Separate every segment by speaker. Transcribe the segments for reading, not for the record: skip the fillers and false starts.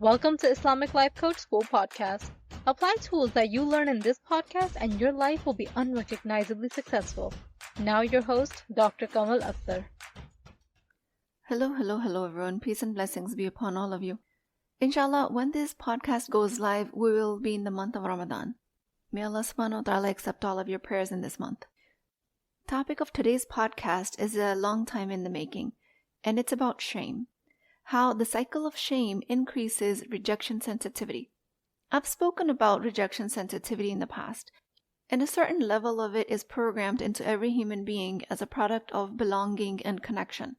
Speaker 1: Welcome to Islamic Life Coach School Podcast. Apply tools that you learn in this podcast and your life will be unrecognizably successful. Now your host, Dr. Kamal Akhtar.
Speaker 2: Hello everyone. Peace and blessings be upon all of you. Inshallah, when this podcast goes live, we will be in the month of Ramadan. May Allah subhanahu wa ta'ala accept all of your prayers in this month. Topic of today's podcast is a long time in the making, and it's about shame. How the cycle of shame increases rejection sensitivity. I've spoken about rejection sensitivity in the past, and a certain level of it is programmed into every human being as a product of belonging and connection.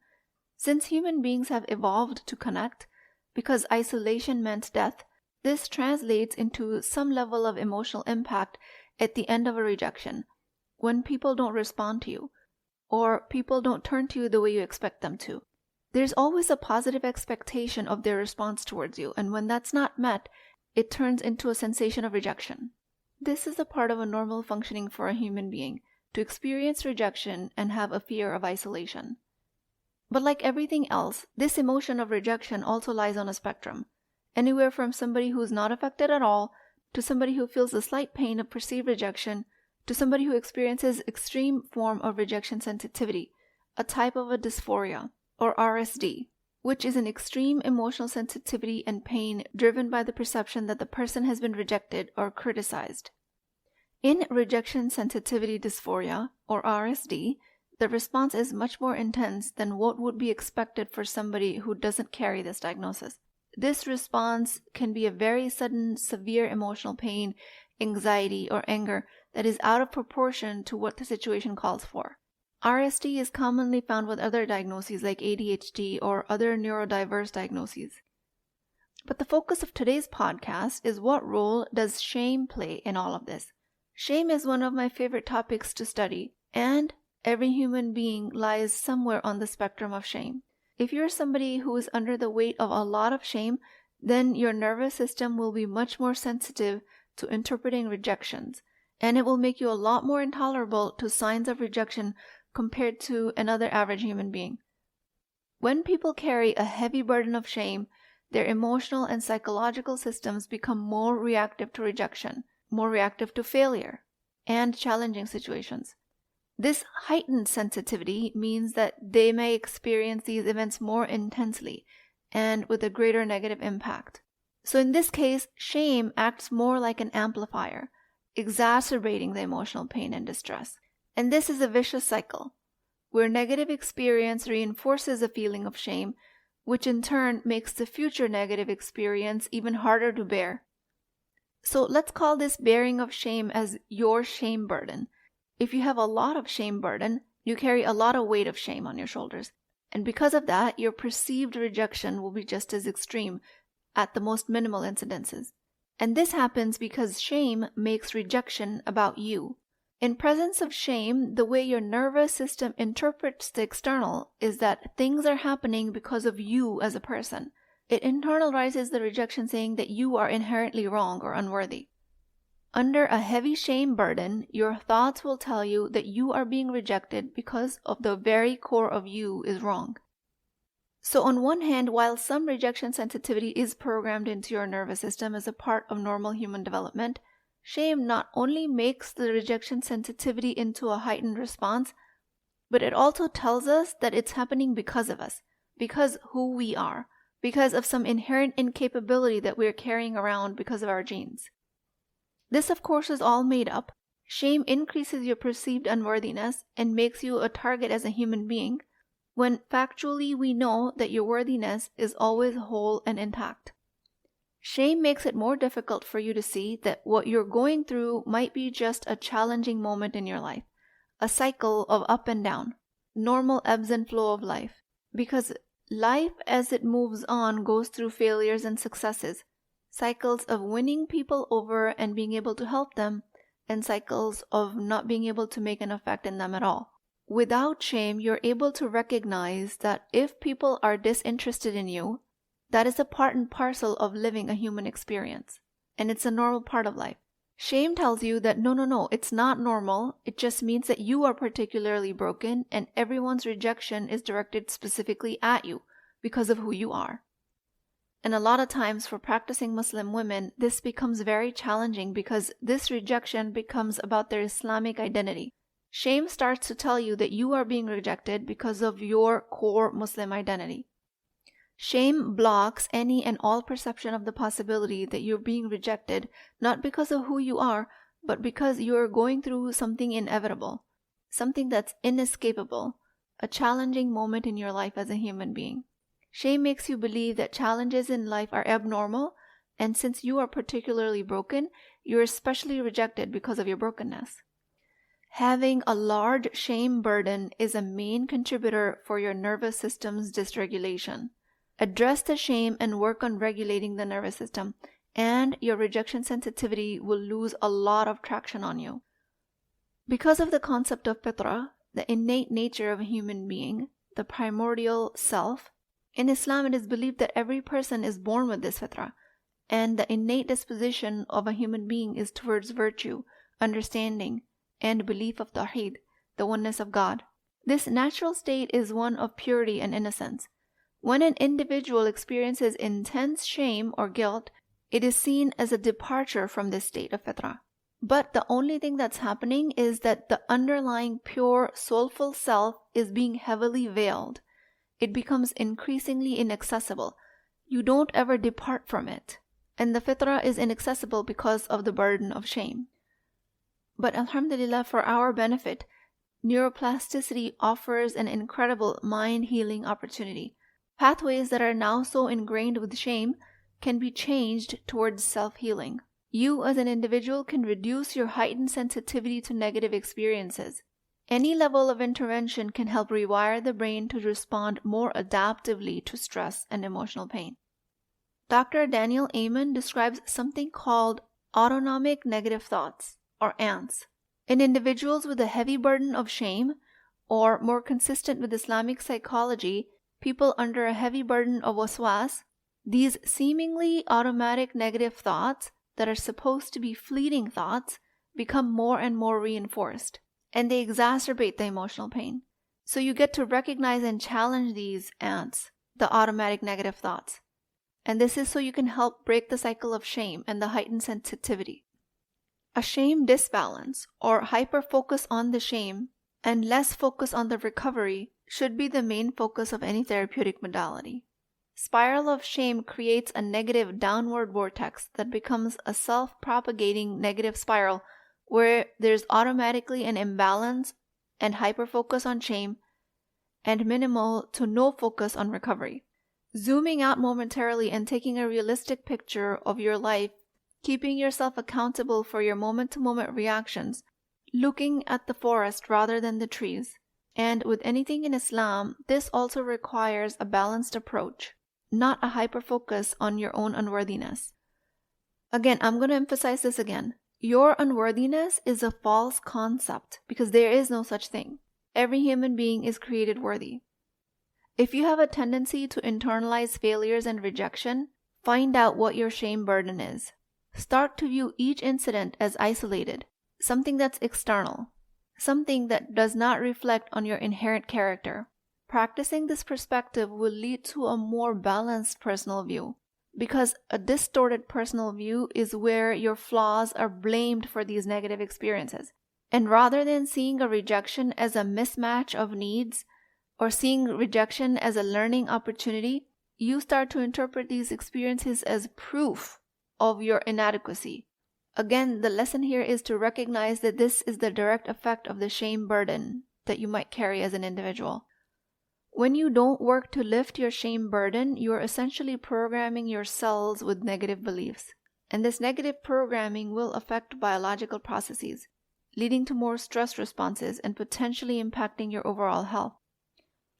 Speaker 2: Since human beings have evolved to connect, because isolation meant death, this translates into some level of emotional impact at the end of a rejection, when people don't respond to you, or people don't turn to you the way you expect them to. There's always a positive expectation of their response towards you, and when that's not met, it turns into a sensation of rejection. This is a part of a normal functioning for a human being, to experience rejection and have a fear of isolation. But like everything else, this emotion of rejection also lies on a spectrum, anywhere from somebody who's not affected at all, to somebody who feels a slight pain of perceived rejection, to somebody who experiences extreme form of rejection sensitivity, a type of a dysphoria, or RSD, which is an extreme emotional sensitivity and pain driven by the perception that the person has been rejected or criticized. In rejection sensitivity dysphoria, or RSD, the response is much more intense than what would be expected for somebody who doesn't carry this diagnosis. This response can be a very sudden, severe emotional pain, anxiety, or anger that is out of proportion to what the situation calls for. RSD is commonly found with other diagnoses like ADHD or other neurodiverse diagnoses. But the focus of today's podcast is what role does shame play in all of this? Shame is one of my favorite topics to study, and every human being lies somewhere on the spectrum of shame. If you're somebody who is under the weight of a lot of shame, then your nervous system will be much more sensitive to interpreting rejections, and it will make you a lot more intolerable to signs of rejection compared to another average human being. When people carry a heavy burden of shame, their emotional and psychological systems become more reactive to rejection, more reactive to failure, and challenging situations. This heightened sensitivity means that they may experience these events more intensely and with a greater negative impact. So in this case, shame acts more like an amplifier, exacerbating the emotional pain and distress. And this is a vicious cycle, where negative experience reinforces a feeling of shame, which in turn makes the future negative experience even harder to bear. So let's call this bearing of shame as your shame burden. If you have a lot of shame burden, you carry a lot of weight of shame on your shoulders. And because of that, your perceived rejection will be just as extreme at the most minimal incidences. And this happens because shame makes rejection about you. In presence of shame, the way your nervous system interprets the external is that things are happening because of you as a person. It internalizes the rejection saying that you are inherently wrong or unworthy. Under a heavy shame burden, your thoughts will tell you that you are being rejected because of the very core of you is wrong. So on one hand, while some rejection sensitivity is programmed into your nervous system as a part of normal human development, shame not only makes the rejection sensitivity into a heightened response, but it also tells us that it's happening because of us, because who we are, because of some inherent incapability that we're carrying around because of our genes. This, of course, is all made up. Shame increases your perceived unworthiness and makes you a target as a human being, when factually we know that your worthiness is always whole and intact. Shame makes it more difficult for you to see that what you're going through might be just a challenging moment in your life, a cycle of up and down, normal ebbs and flow of life, because life as it moves on goes through failures and successes, cycles of winning people over and being able to help them, and cycles of not being able to make an effect in them at all. Without shame, you're able to recognize that if people are disinterested in you, that is a part and parcel of living a human experience, and it's a normal part of life. Shame tells you that no, it's not normal. It just means that you are particularly broken and everyone's rejection is directed specifically at you because of who you are. And a lot of times for practicing Muslim women, this becomes very challenging because this rejection becomes about their Islamic identity. Shame starts to tell you that you are being rejected because of your core Muslim identity. Shame blocks any and all perception of the possibility that you're being rejected, not because of who you are, but because you're going through something inevitable, something that's inescapable, a challenging moment in your life as a human being. Shame makes you believe that challenges in life are abnormal, and since you are particularly broken, you're especially rejected because of your brokenness. Having a large shame burden is a main contributor for your nervous system's dysregulation. Address the shame and work on regulating the nervous system, and your rejection sensitivity will lose a lot of traction on you. Because of the concept of fitra, the innate nature of a human being, the primordial self, in Islam it is believed that every person is born with this fitra, and the innate disposition of a human being is towards virtue, understanding, and belief of Tawheed, the oneness of God. This natural state is one of purity and innocence. When an individual experiences intense shame or guilt, it is seen as a departure from this state of fitra. But the only thing that's happening is that the underlying pure, soulful self is being heavily veiled. It becomes increasingly inaccessible. You don't ever depart from it. And the fitra is inaccessible because of the burden of shame. But alhamdulillah, for our benefit, neuroplasticity offers an incredible mind-healing opportunity. Pathways that are now so ingrained with shame can be changed towards self-healing. You as an individual can reduce your heightened sensitivity to negative experiences. Any level of intervention can help rewire the brain to respond more adaptively to stress and emotional pain. Dr. Daniel Amen describes something called autonomic negative thoughts, or ANTs. In individuals with a heavy burden of shame, or more consistent with Islamic psychology, people under a heavy burden of waswas, these seemingly automatic negative thoughts that are supposed to be fleeting thoughts become more and more reinforced, and they exacerbate the emotional pain. So you get to recognize and challenge these ANTs, the automatic negative thoughts. And this is so you can help break the cycle of shame and the heightened sensitivity. A shame disbalance, or hyper-focus on the shame and less focus on the recovery, should be the main focus of any therapeutic modality. Spiral of shame creates a negative downward vortex that becomes a self-propagating negative spiral where there's automatically an imbalance and hyper-focus on shame and minimal to no focus on recovery. Zooming out momentarily and taking a realistic picture of your life, keeping yourself accountable for your moment-to-moment reactions, looking at the forest rather than the trees. And with anything in Islam, this also requires a balanced approach, not a hyper-focus on your own unworthiness. Again, I'm going to emphasize this again. Your unworthiness is a false concept because there is no such thing. Every human being is created worthy. If you have a tendency to internalize failures and rejection, find out what your shame burden is. Start to view each incident as isolated, something that's external, something that does not reflect on your inherent character. Practicing this perspective will lead to a more balanced personal view, because a distorted personal view is where your flaws are blamed for these negative experiences. And rather than seeing a rejection as a mismatch of needs, or seeing rejection as a learning opportunity, you start to interpret these experiences as proof of your inadequacy. Again, the lesson here is to recognize that this is the direct effect of the shame burden that you might carry as an individual. When you don't work to lift your shame burden, you are essentially programming your cells with negative beliefs. And this negative programming will affect biological processes, leading to more stress responses and potentially impacting your overall health.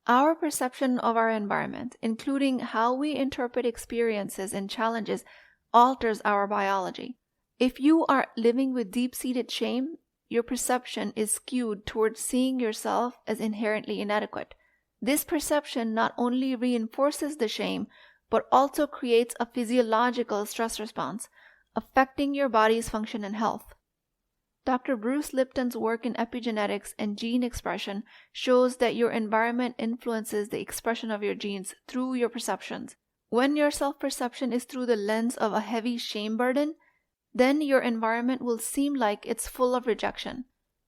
Speaker 2: Our perception of our environment, including how we interpret experiences and challenges, alters our biology. If you are living with deep-seated shame, your perception is skewed towards seeing yourself as inherently inadequate. This perception not only reinforces the shame, but also creates a physiological stress response, affecting your body's function and health. Dr. Bruce Lipton's work in epigenetics and gene expression shows that your environment influences the expression of your genes through your perceptions. When your self-perception is through the lens of a heavy shame burden, then your environment will seem like it's full of rejection.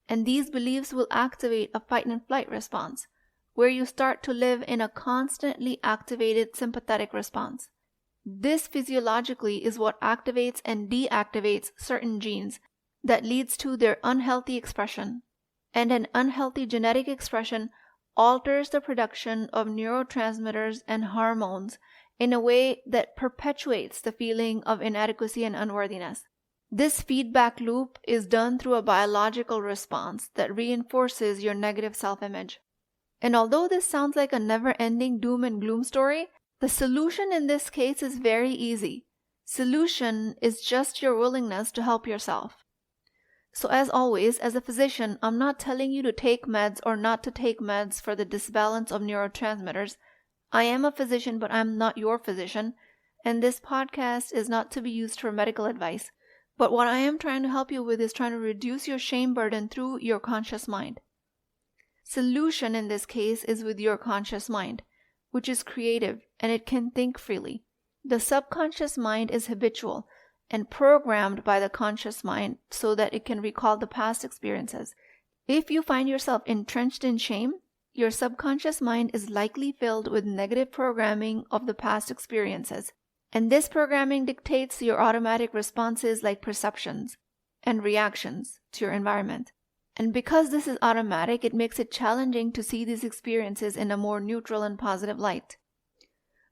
Speaker 2: And these beliefs will activate a fight and flight response, where you start to live in a constantly activated sympathetic response. This physiologically is what activates and deactivates certain genes that leads to their unhealthy expression. And an unhealthy genetic expression alters the production of neurotransmitters and hormones in a way that perpetuates the feeling of inadequacy and unworthiness. This feedback loop is done through a biological response that reinforces your negative self-image. And although this sounds like a never-ending doom and gloom story, the solution in this case is very easy. Solution is just your willingness to help yourself. So as always, as a physician, I'm not telling you to take meds or not to take meds for the disbalance of neurotransmitters. I am a physician, but I'm not your physician, and this podcast is not to be used for medical advice. But what I am trying to help you with is trying to reduce your shame burden through your conscious mind. Solution in this case is with your conscious mind, which is creative and it can think freely. The subconscious mind is habitual and programmed by the conscious mind so that it can recall the past experiences. If you find yourself entrenched in shame, your subconscious mind is likely filled with negative programming of the past experiences. And this programming dictates your automatic responses like perceptions and reactions to your environment. And because this is automatic, it makes it challenging to see these experiences in a more neutral and positive light.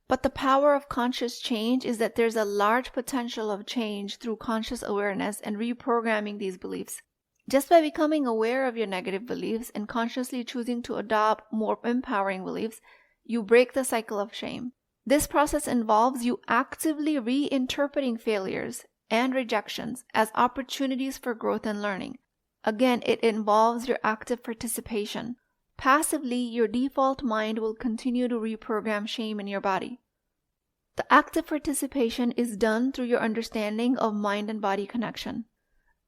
Speaker 2: But the power of conscious change is that there's a large potential of change through conscious awareness and reprogramming these beliefs. Just by becoming aware of your negative beliefs and consciously choosing to adopt more empowering beliefs, you break the cycle of shame. This process involves you actively reinterpreting failures and rejections as opportunities for growth and learning. Again, it involves your active participation. Passively, your default mind will continue to reprogram shame in your body. The active participation is done through your understanding of mind and body connection.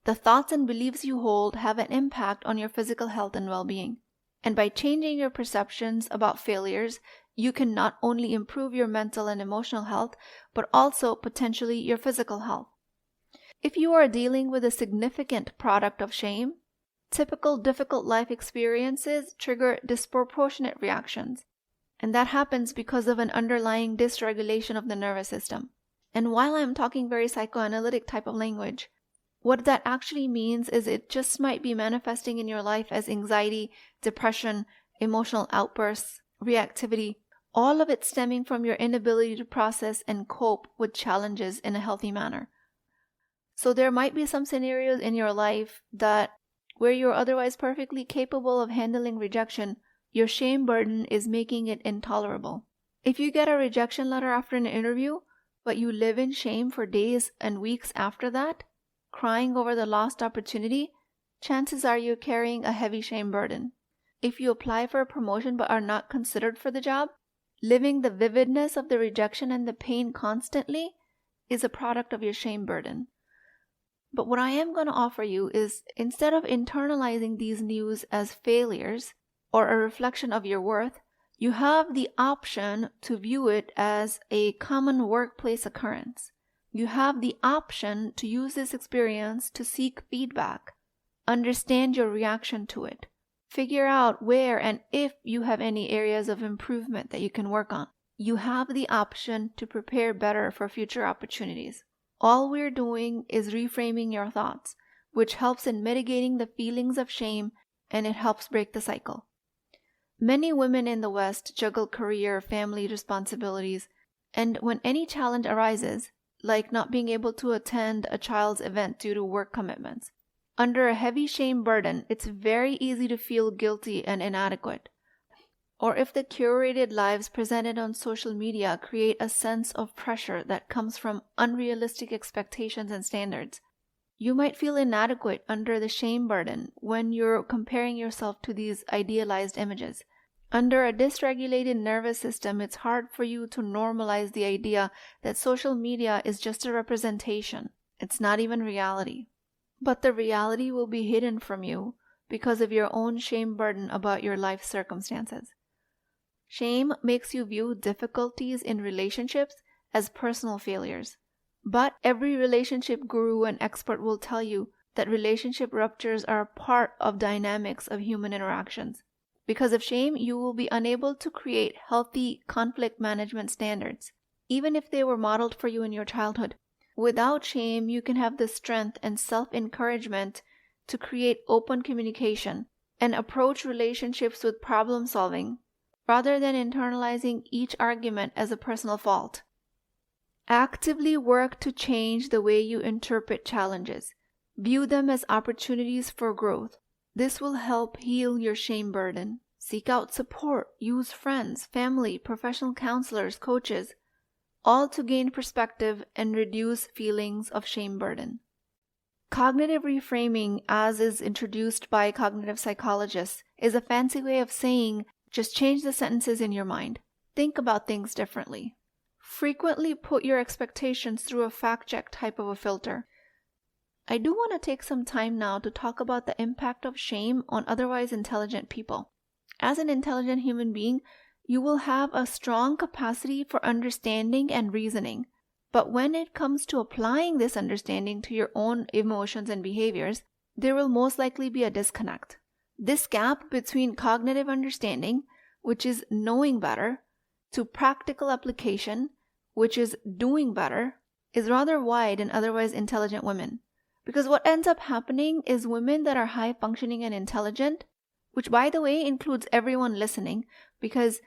Speaker 2: The thoughts and beliefs you hold have an impact on your physical health and well-being. And by changing your perceptions about failures, you can not only improve your mental and emotional health, but also potentially your physical health. If you are dealing with a significant product of shame, typical difficult life experiences trigger disproportionate reactions. And that happens because of an underlying dysregulation of the nervous system. And while I'm talking very psychoanalytic type of language, what that actually means is it just might be manifesting in your life as anxiety, depression, emotional outbursts, reactivity, all of it stemming from your inability to process and cope with challenges in a healthy manner. So there might be some scenarios in your life that where you're otherwise perfectly capable of handling rejection, your shame burden is making it intolerable. If you get a rejection letter after an interview, but you live in shame for days and weeks after that, crying over the lost opportunity, chances are you're carrying a heavy shame burden. If you apply for a promotion but are not considered for the job, living the vividness of the rejection and the pain constantly is a product of your shame burden. But what I am going to offer you is, instead of internalizing these news as failures or a reflection of your worth, you have the option to view it as a common workplace occurrence. You have the option to use this experience to seek feedback, understand your reaction to it, figure out where and if you have any areas of improvement that you can work on. You have the option to prepare better for future opportunities. All we're doing is reframing your thoughts, which helps in mitigating the feelings of shame, and it helps break the cycle. Many women in the West juggle career, family responsibilities, and when any challenge arises, like not being able to attend a child's event due to work commitments, under a heavy shame burden, it's very easy to feel guilty and inadequate. Or if the curated lives presented on social media create a sense of pressure that comes from unrealistic expectations and standards, you might feel inadequate under the shame burden when you're comparing yourself to these idealized images. Under a dysregulated nervous system, it's hard for you to normalize the idea that social media is just a representation. It's not even reality. But the reality will be hidden from you because of your own shame burden about your life circumstances. Shame makes you view difficulties in relationships as personal failures. But every relationship guru and expert will tell you that relationship ruptures are a part of dynamics of human interactions. Because of shame, you will be unable to create healthy conflict management standards, even if they were modeled for you in your childhood. Without shame, you can have the strength and self-encouragement to create open communication and approach relationships with problem solving, rather than internalizing each argument as a personal fault. Actively work to change the way you interpret challenges. View them as opportunities for growth. This will help heal your shame burden. Seek out support. Use friends, family, professional counselors, coaches, all to gain perspective and reduce feelings of shame burden. Cognitive reframing, as is introduced by cognitive psychologists, is a fancy way of saying just change the sentences in your mind. Think about things differently. Frequently put your expectations through a fact-check type of a filter. I do want to take some time now to talk about the impact of shame on otherwise intelligent people. As an intelligent human being, you will have a strong capacity for understanding and reasoning. But when it comes to applying this understanding to your own emotions and behaviors, there will most likely be a disconnect. This gap between cognitive understanding, which is knowing better, to practical application, which is doing better, is rather wide in otherwise intelligent women. Because what ends up happening is women that are high functioning and intelligent, which by the way includes everyone listening, because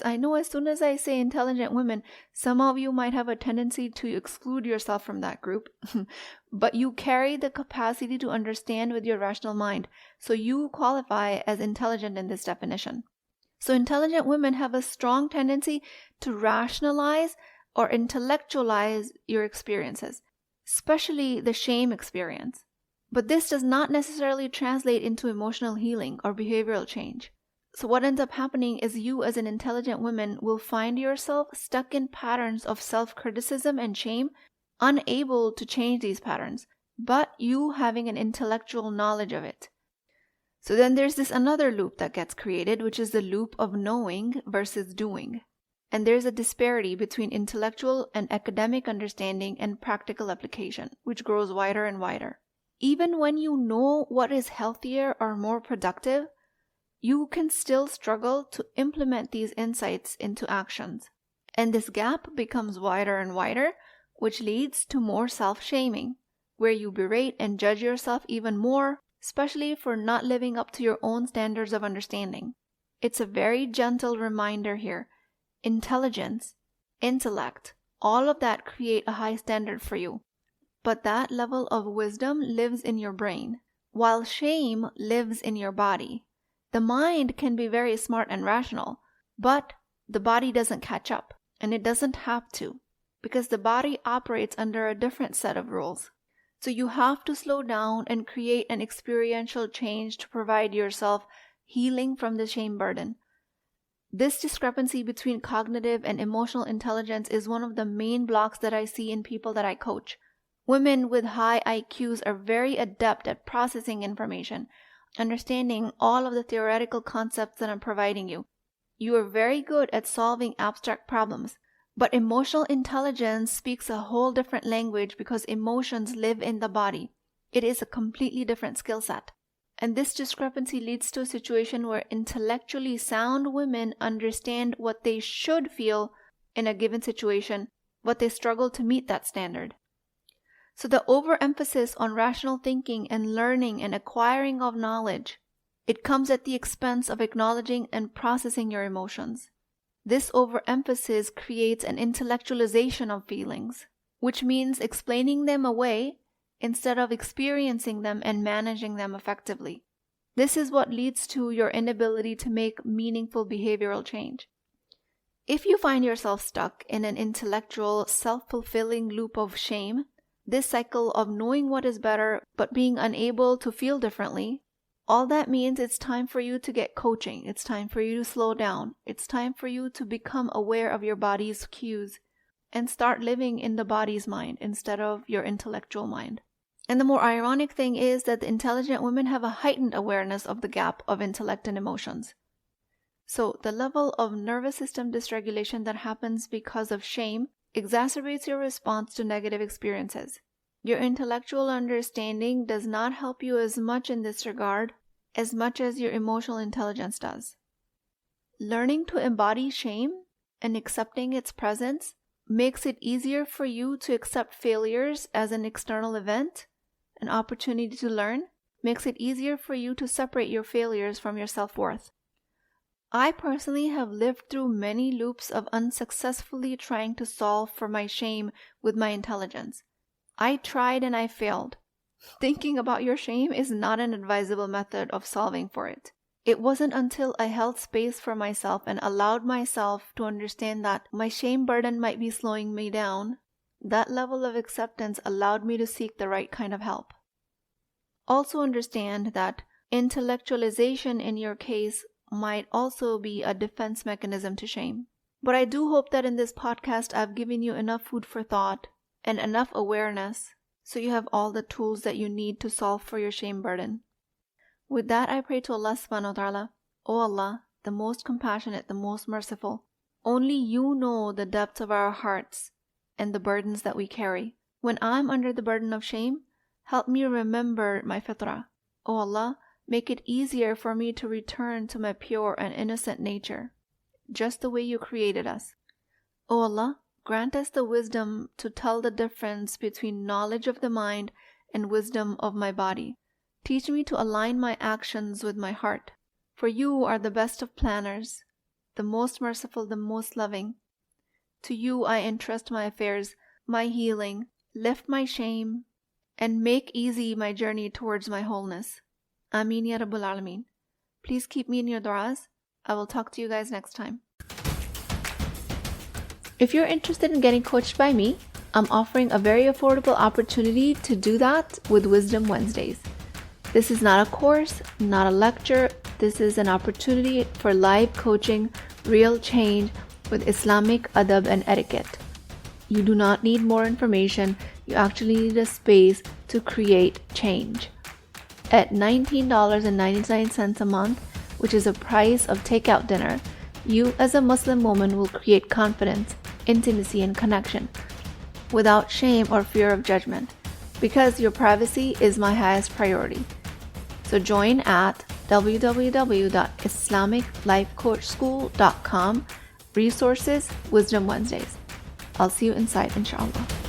Speaker 2: I know as soon as I say intelligent women, some of you might have a tendency to exclude yourself from that group, but you carry the capacity to understand with your rational mind, so you qualify as intelligent in this definition. So intelligent women have a strong tendency to rationalize or intellectualize your experiences, especially the shame experience. But this does not necessarily translate into emotional healing or behavioral change. So what ends up happening is you as an intelligent woman will find yourself stuck in patterns of self-criticism and shame, unable to change these patterns, but you having an intellectual knowledge of it. So then there's this another loop that gets created, which is the loop of knowing versus doing. And there's a disparity between intellectual and academic understanding and practical application, which grows wider and wider. Even when you know what is healthier or more productive, you can still struggle to implement these insights into actions. And this gap becomes wider and wider, which leads to more self-shaming, where you berate and judge yourself even more, especially for not living up to your own standards of understanding. It's a very gentle reminder here. Intelligence, intellect, all of that create a high standard for you. But that level of wisdom lives in your brain, while shame lives in your body. The mind can be very smart and rational, but the body doesn't catch up, and it doesn't have to, because the body operates under a different set of rules. So you have to slow down and create an experiential change to provide yourself healing from the shame burden. This discrepancy between cognitive and emotional intelligence is one of the main blocks that I see in people that I coach. Women with high IQs are very adept at processing information, understanding all of the theoretical concepts that I'm providing you. You are very good at solving abstract problems, but emotional intelligence speaks a whole different language because emotions live in the body. It is a completely different skill set. And this discrepancy leads to a situation where intellectually sound women understand what they should feel in a given situation, but they struggle to meet that standard. So the overemphasis on rational thinking and learning and acquiring of knowledge, it comes at the expense of acknowledging and processing your emotions. This overemphasis creates an intellectualization of feelings, which means explaining them away instead of experiencing them and managing them effectively. This is what leads to your inability to make meaningful behavioral change. If you find yourself stuck in an intellectual, self-fulfilling loop of shame, this cycle of knowing what is better but being unable to feel differently, all that means it's time for you to get coaching. It's time for you to slow down. It's time for you to become aware of your body's cues and start living in the body's mind instead of your intellectual mind. And the more ironic thing is that the intelligent women have a heightened awareness of the gap of intellect and emotions. So the level of nervous system dysregulation that happens because of shame exacerbates your response to negative experiences. Your intellectual understanding does not help you as much in this regard as much as your emotional intelligence does. Learning to embody shame and accepting its presence makes it easier for you to accept failures as an external event, an opportunity to learn, makes it easier for you to separate your failures from your self-worth. I personally have lived through many loops of unsuccessfully trying to solve for my shame with my intelligence. I tried and I failed. Thinking about your shame is not an advisable method of solving for it. It wasn't until I held space for myself and allowed myself to understand that my shame burden might be slowing me down, that level of acceptance allowed me to seek the right kind of help. Also understand that intellectualization in your case might also be a defense mechanism to shame. But I do hope that in this podcast I've given you enough food for thought and enough awareness so you have all the tools that you need to solve for your shame burden. With that, I pray to Allah subhanahu wa ta'ala, O Allah, the most compassionate, the most merciful, only you know the depths of our hearts and the burdens that we carry. When I'm under the burden of shame, help me remember my fitrah. O Allah, make it easier for me to return to my pure and innocent nature, just the way you created us. O Allah, grant us the wisdom to tell the difference between knowledge of the mind and wisdom of my body. Teach me to align my actions with my heart, for you are the best of planners, the most merciful, the most loving. To you I entrust my affairs, my healing, lift my shame, and make easy my journey towards my wholeness. Ameen ya Rabbul Alameen. Please keep me in your du'as. I will talk to you guys next time. If you're interested in getting coached by me, I'm offering a very affordable opportunity to do that with Wisdom Wednesdays. This is not a course, not a lecture. This is an opportunity for live coaching, real change with Islamic adab and etiquette. You do not need more information. You actually need a space to create change. At $19.99 a month, which is the price of takeout dinner, you as a Muslim woman will create confidence, intimacy, and connection without shame or fear of judgment, because your privacy is my highest priority. So join at www.islamiclifecoachschool.com, resources, Wisdom Wednesdays. I'll see you inside, inshallah.